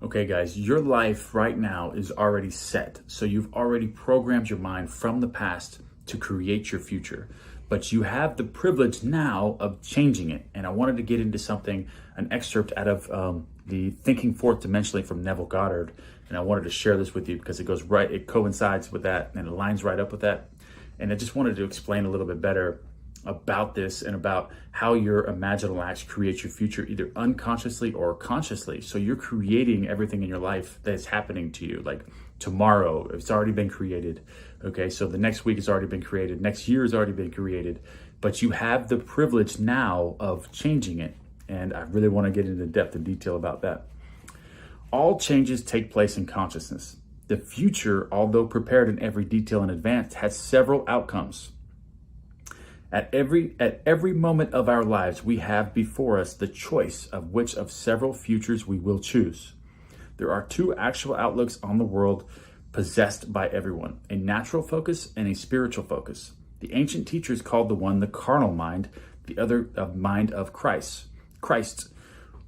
Okay, guys, your life right now is already set. So you've already programmed your mind from the past to create your future. But you have the privilege now of changing it. And I wanted to get into an excerpt out of the Thinking Fourth Dimensionally from Neville Goddard. And I wanted to share this with you because it coincides with that and it lines right up with that. And I just wanted to explain a little bit better about this and about how your imaginal acts create your future, either unconsciously or consciously. So you're creating everything in your life that's happening to you. Like tomorrow, it's already been created. Okay, so the next week has already been created. Next year has already been created. But you have the privilege now of changing it. And I really want to get into depth and detail about that. All changes take place in consciousness. The future, although prepared in every detail in advance, has several outcomes. At every moment of our lives, we have before us the choice of which of several futures we will choose. There are two actual outlooks on the world possessed by everyone, a natural focus and a spiritual focus. The ancient teachers called the one the carnal mind, the other a mind of Christ.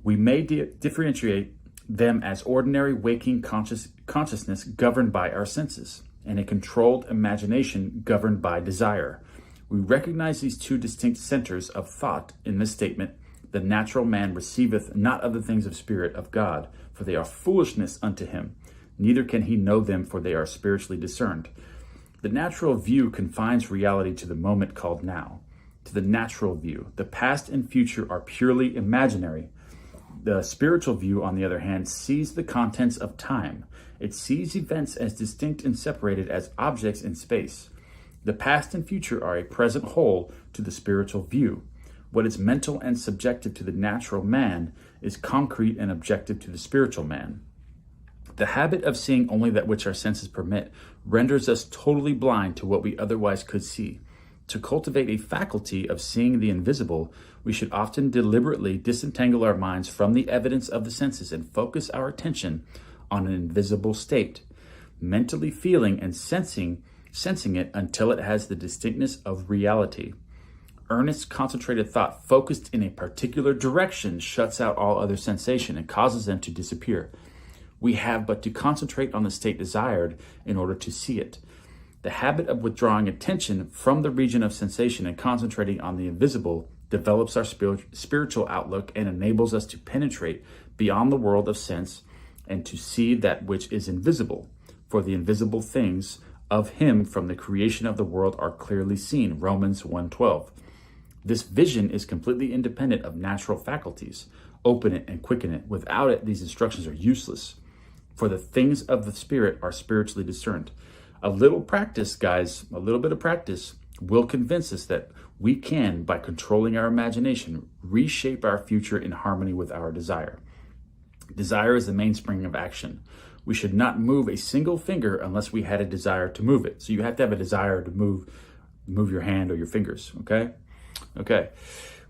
We may differentiate them as ordinary waking consciousness governed by our senses, and a controlled imagination governed by desire. We recognize these two distinct centers of thought in this statement. The natural man receiveth not of the things of spirit of God, for they are foolishness unto him. Neither can he know them, for they are spiritually discerned. The natural view confines reality to the moment called now. To the natural view, the past and future are purely imaginary. The spiritual view, on the other hand, sees the contents of time. It sees events as distinct and separated as objects in space. The past and future are a present whole to the spiritual view. What is mental and subjective to the natural man is concrete and objective to the spiritual man. The habit of seeing only that which our senses permit renders us totally blind to what we otherwise could see. To cultivate a faculty of seeing the invisible, we should often deliberately disentangle our minds from the evidence of the senses and focus our attention on an invisible state, mentally feeling and sensing it until it has the distinctness of reality. Earnest, concentrated thought focused in a particular direction shuts out all other sensation and causes them to disappear. We have but to concentrate on the state desired in order to see it. The habit of withdrawing attention from the region of sensation and concentrating on the invisible develops our spiritual outlook and enables us to penetrate beyond the world of sense and to see that which is invisible. For the invisible things of him from the creation of the world are clearly seen, Romans 1:12. This vision is completely independent of natural faculties. Open it and quicken it. Without it, these instructions are useless. For the things of the spirit are spiritually discerned. A little practice, guys, a little bit of practice will convince us that we can, by controlling our imagination, reshape our future in harmony with our desire. Desire is the mainspring of action. We should not move a single finger unless we had a desire to move it. So you have to have a desire to move your hand or your fingers, okay? Okay.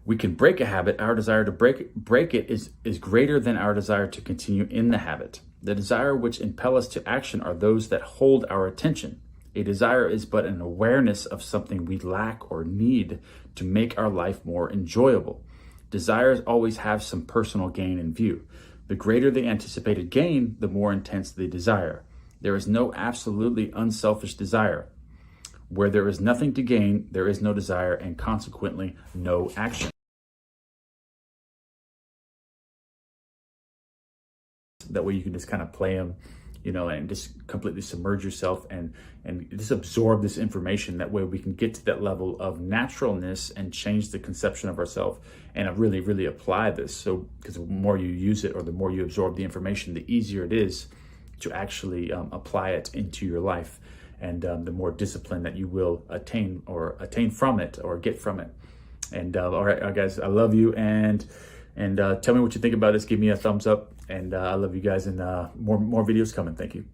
We can break a habit. Our desire to break it is greater than our desire to continue in the habit. The desire which impel us to action are those that hold our attention. A desire is but an awareness of something we lack or need to make our life more enjoyable. Desires always have some personal gain in view. The greater the anticipated gain, the more intense the desire. There is no absolutely unselfish desire. Where there is nothing to gain, there is no desire and consequently no action. That way you can just kind of play them, and just completely submerge yourself and just absorb this information. That way we can get to that level of naturalness and change the conception of ourselves and really, really apply this. So, because the more you use it or the more you absorb the information, the easier it is to actually apply it into your life. And the more discipline that you will attain from it or get from it. And all right, guys, I love you. And tell me what you think about this. Give me a thumbs up. And I love you guys. And more videos coming. Thank you.